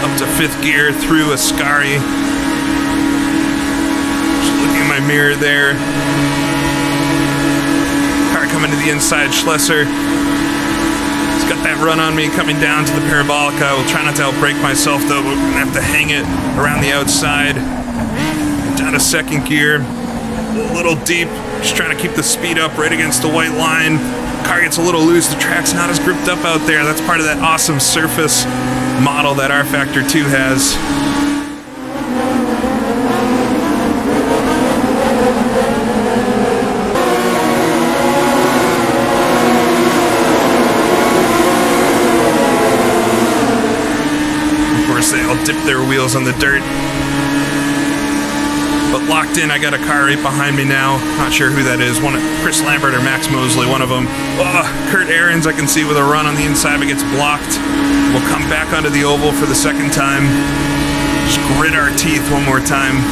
Up to 5th gear through Ascari. Just looking at my mirror there. Car coming to the inside, Schlesser. He's got that run on me coming down to the Parabolica. We'll try not to outbrake myself though, but we're gonna have to hang it around the outside. Down to 2nd gear. A little deep, just trying to keep the speed up right against the white line. Car gets a little loose, the track's not as gripped up out there. That's part of that awesome surface model that rFactor2 has. Of course, they all dip their wheels on the dirt. But locked in, I got a car right behind me now. Not sure who that is. Chris Lambert or Max Mosley, one of them. Kurt Ahrens, I can see with a run on the inside, but gets blocked. We'll come back onto the oval for the 2nd time. Just grit our teeth one more time.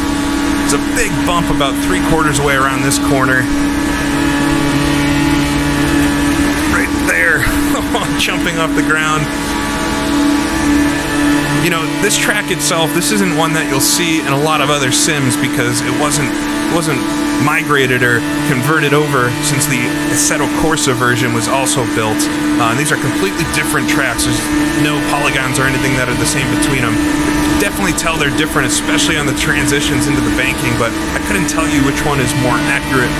There's a big bump about 3/4 away around this corner. Right there. Jumping off the ground. You know, this track itself, this isn't one that you'll see in a lot of other sims because it wasn't migrated or converted over since the Assetto Corsa version was also built. And these are completely different tracks. There's no polygons or anything that are the same between them. Definitely tell they're different, especially on the transitions into the banking, but I couldn't tell you which one is more accurate.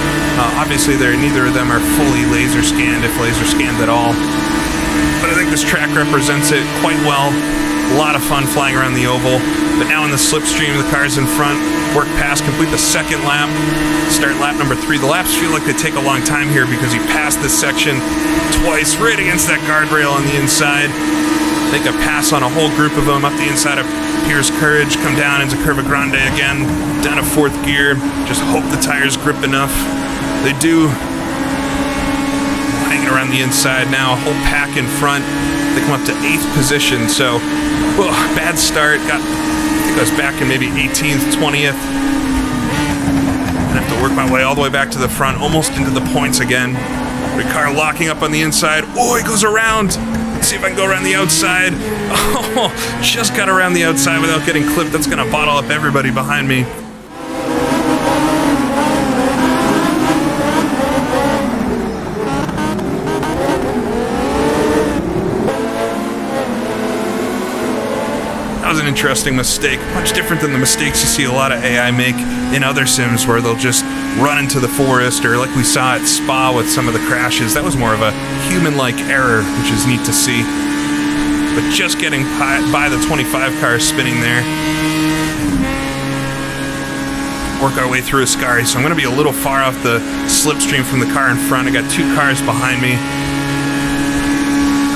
Obviously, neither of them are fully laser scanned, if laser scanned at all. But I think this track represents it quite well. A lot of fun flying around the oval. But now in the slipstream, the cars in front work past, complete the 2nd lap, start lap number 3. The laps feel like they take a long time here because you pass this section twice right against that guardrail on the inside. Make a pass on a whole group of them up the inside of Pierce Courage, come down into Curva Grande again, down to 4th gear. Just hope the tires grip enough. They do. Hanging around the inside now, a whole pack in front. They come up to 8th position, so bad start. I think I was back in maybe 18th, 20th. I have to work my way all the way back to the front, almost into the points again. The car locking up on the inside. Oh, it goes around. Let's see if I can go around the outside. Oh, just got around the outside without getting clipped. That's going to bottle up everybody behind me. That was an interesting mistake. Much different than the mistakes you see a lot of AI make in other sims where they'll just run into the forest, or like we saw at Spa with some of the crashes. That was more of a human-like error, which is neat to see. But just getting by the 25 cars spinning there. Work our way through Ascari, so I'm going to be a little far off the slipstream from the car in front. I got 2 cars behind me.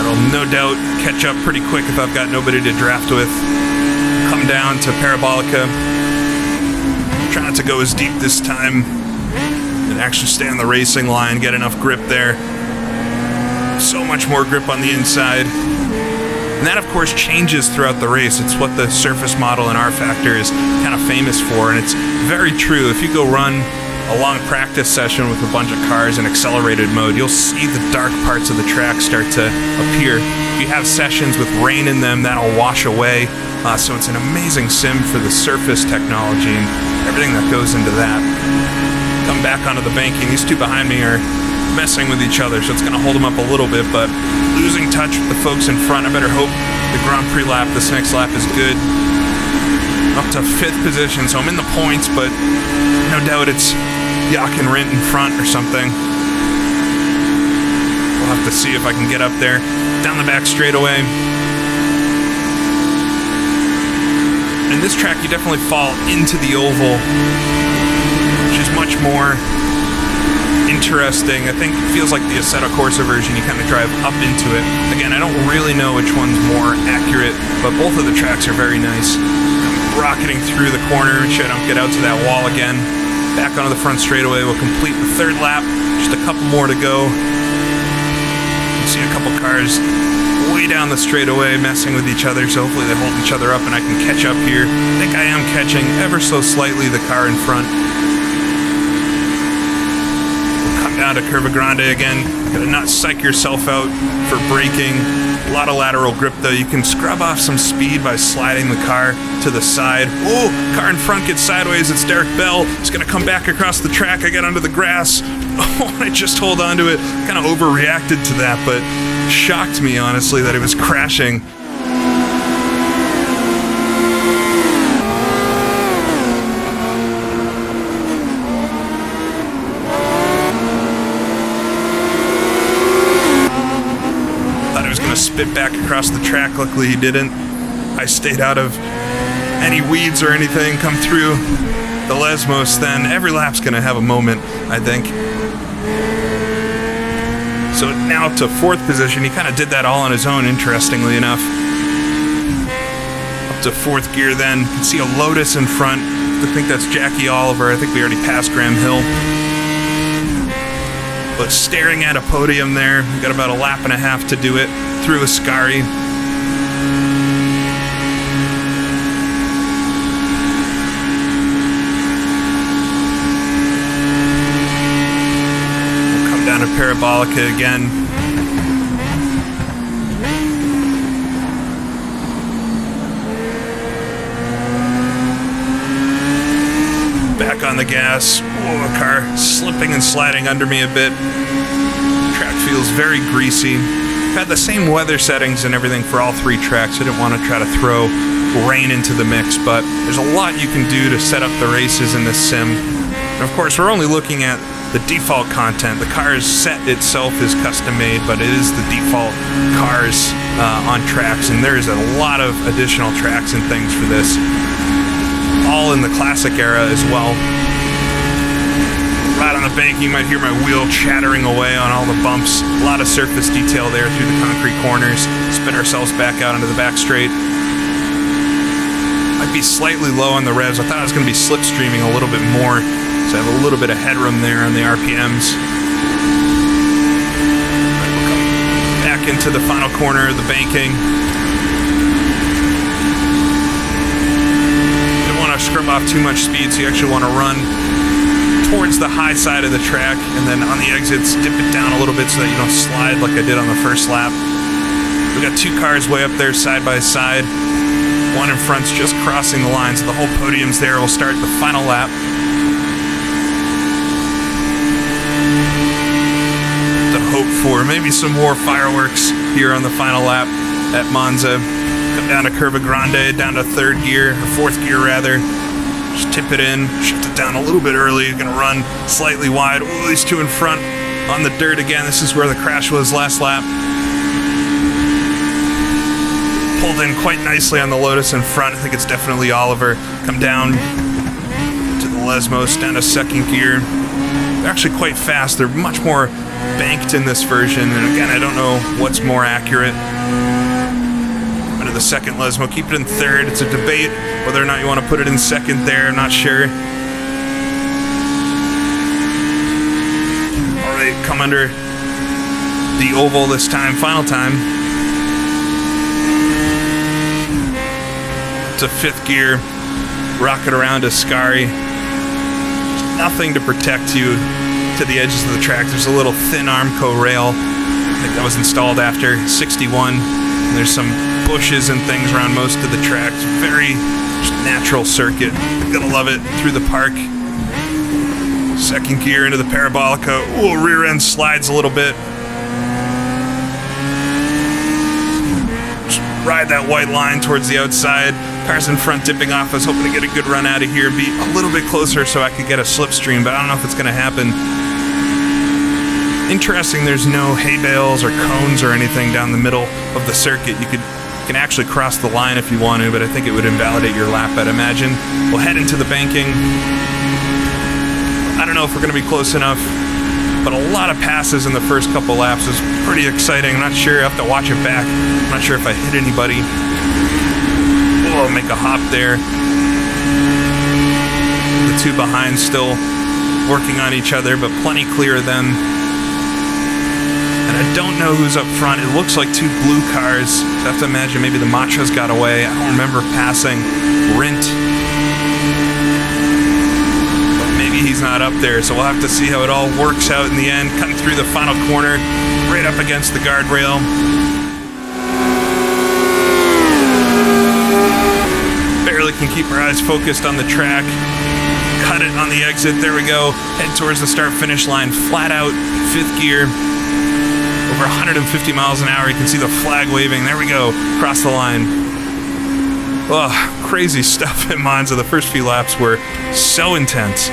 That'll no doubt catch up pretty quick if I've got nobody to draft with. Come down to Parabolica. Try not to go as deep this time and actually stay on the racing line, get enough grip there. So much more grip on the inside. And that, of course, changes throughout the race. It's what the surface model in rFactor is kind of famous for, and it's very true. If you go run a long practice session with a bunch of cars in accelerated mode, you'll see the dark parts of the track start to appear. If you have sessions with rain in them, that'll wash away. So it's an amazing sim for the surface technology and everything that goes into that. Come back onto the banking. These 2 behind me are messing with each other, so it's going to hold them up a little bit, but losing touch with the folks in front. I better hope the Grand Prix lap, this next lap, is good. Up to 5th position, so I'm in the points, but no doubt it's Yak and Rint in front or something. We'll have to see if I can get up there. Down the back straightaway. In this track, you definitely fall into the oval, which is much more interesting. I think it feels like the Assetto Corsa version, you kind of drive up into it. Again, I don't really know which one's more accurate, but both of the tracks are very nice. I'm rocketing through the corner, make sure I don't get out to that wall again. Back onto the front straightaway, we'll complete the third lap. Just a couple more to go. You see a couple cars way down the straightaway messing with each other, so hopefully they hold each other up and I can catch up here. I think I am catching ever so slightly the car in front. Down to Curva Grande again. Gotta not psych yourself out for braking. A lot of lateral grip though. You can scrub off some speed by sliding the car to the side. Oh, car in front gets sideways. It's Derek Bell. He's gonna come back across the track. I get onto the grass. Oh, I just hold on to it. Kind of overreacted to that, but shocked me honestly that it was crashing. Spit back across the track. Luckily he didn't. I stayed out of any weeds or anything. Come through the Lesmos, then every lap's gonna have a moment, I think. So now to fourth position. He kind of did that all on his own, interestingly enough. Up to fourth gear then. You can see a Lotus in front. I think that's Jackie Oliver. I think we already passed Graham Hill. But staring at a podium there. We've got about a lap and a half to do it through Ascari. We'll come down to Parabolica again. Back on the gas. Whoa, a car slipping and sliding under me a bit. Track feels very greasy. Had the same weather settings and everything for all three tracks. I didn't want to try to throw rain into the mix, but there's a lot you can do to set up the races in this sim. And of course, we're only looking at the default content. The car's set itself is custom made, but it is the default cars on tracks, and there's a lot of additional tracks and things for this. All in the classic era as well. Right on the bank, you might hear my wheel chattering away on all the bumps. A lot of surface detail there through the concrete corners. Spin ourselves back out into the back straight. Might be slightly low on the revs. I thought I was going to be slipstreaming a little bit more, so I have a little bit of headroom there on the RPMs. Right, we'll come back into the final corner of the banking. Don't want to scrub off too much speed, so you actually want to run towards the high side of the track, and then on the exits dip it down a little bit so that you don't slide like I did on the first lap. We got two cars way up there side by side. One in front's just crossing the line, so the whole podium's there. We'll start the final lap. To hope for maybe some more fireworks here on the final lap at Monza. Come down to Curva Grande, down to third gear, or fourth gear rather. Just tip it in, shift it down a little bit early. You're going to run slightly wide. Oh, these two in front on the dirt again. This is where the crash was last lap. Pulled in quite nicely on the Lotus in front. I think it's definitely Oliver. Come down to the Lesmos, down to second gear. They're actually quite fast. They're much more banked in this version. And again, I don't know what's more accurate. Under the second Lesmo, keep it in third. It's a debate whether or not you want to put it in second there. I'm not sure. All right, come under the oval this time, final time. To fifth gear, rocket around to Ascari. Nothing to protect you to the edges of the track. There's a little thin Armco rail. I think that was installed after 61. And there's some bushes and things around most of the track. It's a very natural circuit. Gonna love it through the park. Second gear into the Parabolica. Ooh, rear end slides a little bit. Just ride that white line towards the outside. Cars in front dipping off. I was hoping to get a good run out of here, be a little bit closer so I could get a slipstream, but I don't know if it's gonna happen. Interesting, there's no hay bales or cones or anything down the middle of the circuit. You can actually cross the line if you want to, but I think it would invalidate your lap, I'd imagine. We'll head into the banking. I don't know if we're going to be close enough. but a lot of passes in the first couple laps is pretty exciting. I'm not sure, I have to watch it back. I'm not sure if I hit anybody. Oh, make a hop there. The two behind still working on each other, but plenty clear of them. And I don't know who's up front. It looks like two blue cars. I have to imagine maybe the Machos got away. I don't remember passing Rint. But maybe he's not up there, so we'll have to see how it all works out in the end. Cutting through the final corner, right up against the guardrail. Barely can keep our eyes focused on the track. Cut it on the exit. There we go. Head towards the start-finish line. Flat out, 5th gear. Over 150 miles an hour. You can see the flag waving. There we go. Across the line. Oh, crazy stuff at Monza. The first few laps were so intense.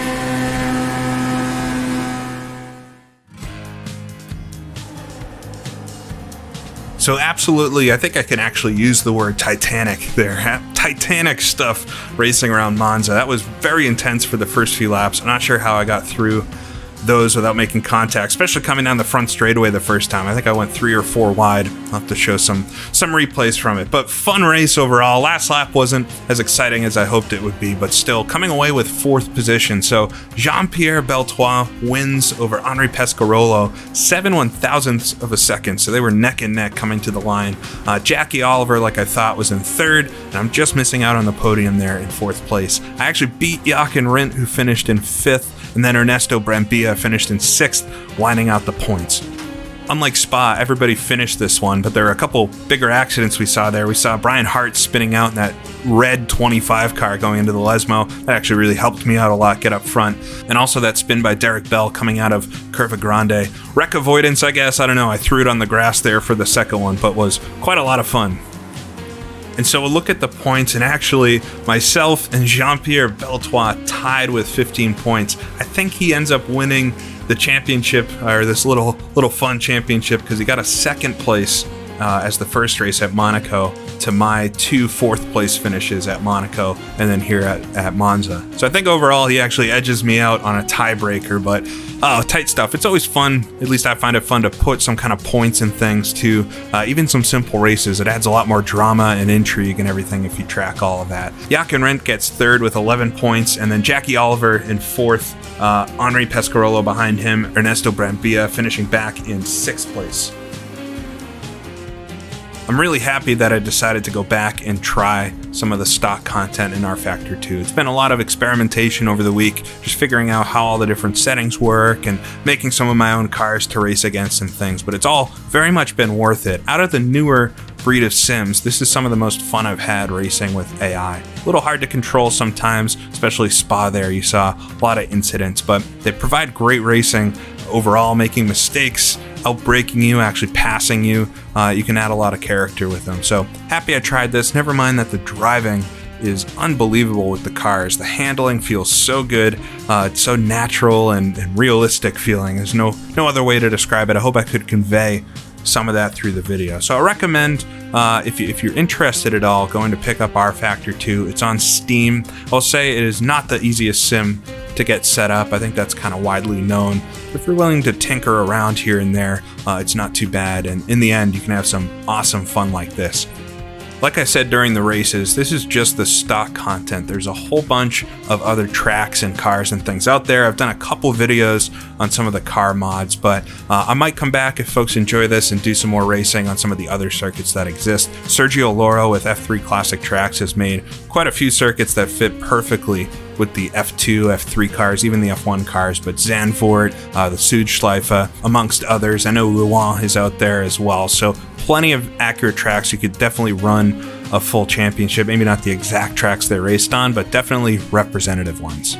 So absolutely, I think I can actually use the word Titanic there. Titanic stuff racing around Monza. That was very intense for the first few laps. I'm not sure how I got through those without making contact, especially coming down the front straightaway the first time. I think I went 3 or 4 wide. I'll have to show some replays from it. But fun race overall. Last lap wasn't as exciting as I hoped it would be, but still coming away with 4th position. So Jean-Pierre wins over Henri Pescarolo, 7/1000ths of a second. So they were neck and neck coming to the line. Jackie Oliver, like I thought, was in 3rd, and I'm just missing out on the podium there in 4th place. I actually beat Jochen Rindt, who finished in 5th, and then Ernesto Brambilla finished in 6th, winding out the points. Unlike Spa, everybody finished this one, but there were a couple bigger accidents we saw there. We saw Brian Hart spinning out in that red 25 car going into the Lesmo. That actually really helped me out a lot, get up front. And also that spin by Derek Bell coming out of Curva Grande. Wreck avoidance, I guess, I don't know. I threw it on the grass there for the second one, but was quite a lot of fun. And so we'll look at the points, and actually myself and Jean-Pierre Beltois tied with 15 points. I think he ends up winning the championship, or this little fun championship, because he got a 2nd place as the first race at Monaco to my 2 4th place finishes at Monaco and then here at Monza. So I think overall he actually edges me out on a tiebreaker, but tight stuff. It's always fun, at least I find it fun, to put some kind of points and things to even some simple races. It adds a lot more drama and intrigue and everything if you track all of that. Jochen Rindt gets 3rd with 11 points, and then Jackie Oliver in 4th, Henri Pescarolo behind him, Ernesto Brambilla finishing back in 6th place. I'm really happy that I decided to go back and try some of the stock content in rFactor2. It's been a lot of experimentation over the week, just figuring out how all the different settings work and making some of my own cars to race against and things, but it's all very much been worth it. Out of the newer breed of sims, this is some of the most fun I've had racing with AI. A little hard to control sometimes, especially Spa there. You saw a lot of incidents, but they provide great racing overall, making mistakes, outbraking you, actually passing you. You can add a lot of character with them. So happy I tried this. Never mind that the driving is unbelievable with the cars. The handling feels so good. It's so natural and realistic feeling. There's no other way to describe it. I hope I could convey some of that through the video. So I recommend, if you're interested at all, going to pick up rFactor2. It's on Steam. I'll say it is not the easiest sim to get set up. I think that's kind of widely known. If you're willing to tinker around here and there, it's not too bad. And in the end, you can have some awesome fun like this. Like I said during the races, this is just the stock content. There's a whole bunch of other tracks and cars and things out there. I've done a couple videos on some of the car mods, but I might come back if folks enjoy this and do some more racing on some of the other circuits that exist. Sergio Loro with F3 Classic Tracks has made quite a few circuits that fit perfectly with the F2, F3 cars, even the F1 cars, but Zandvoort, the Südschleife, amongst others. I know Rouen is out there as well, so plenty of accurate tracks. You could definitely run a full championship, maybe not the exact tracks they raced on, but definitely representative ones.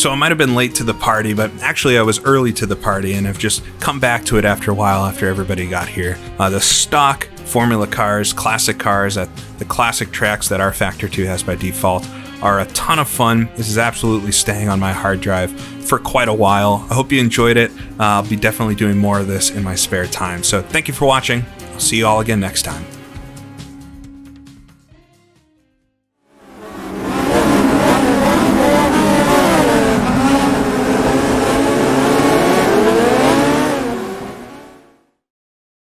So I might have been late to the party, but actually I was early to the party and have just come back to it after a while after everybody got here. The stock Formula cars, classic cars at the classic tracks that rFactor2 has by default are a ton of fun. This is absolutely staying on my hard drive for quite a while. I hope you enjoyed it. I'll be definitely doing more of this in my spare time. So thank you for watching. I'll see you all again next time.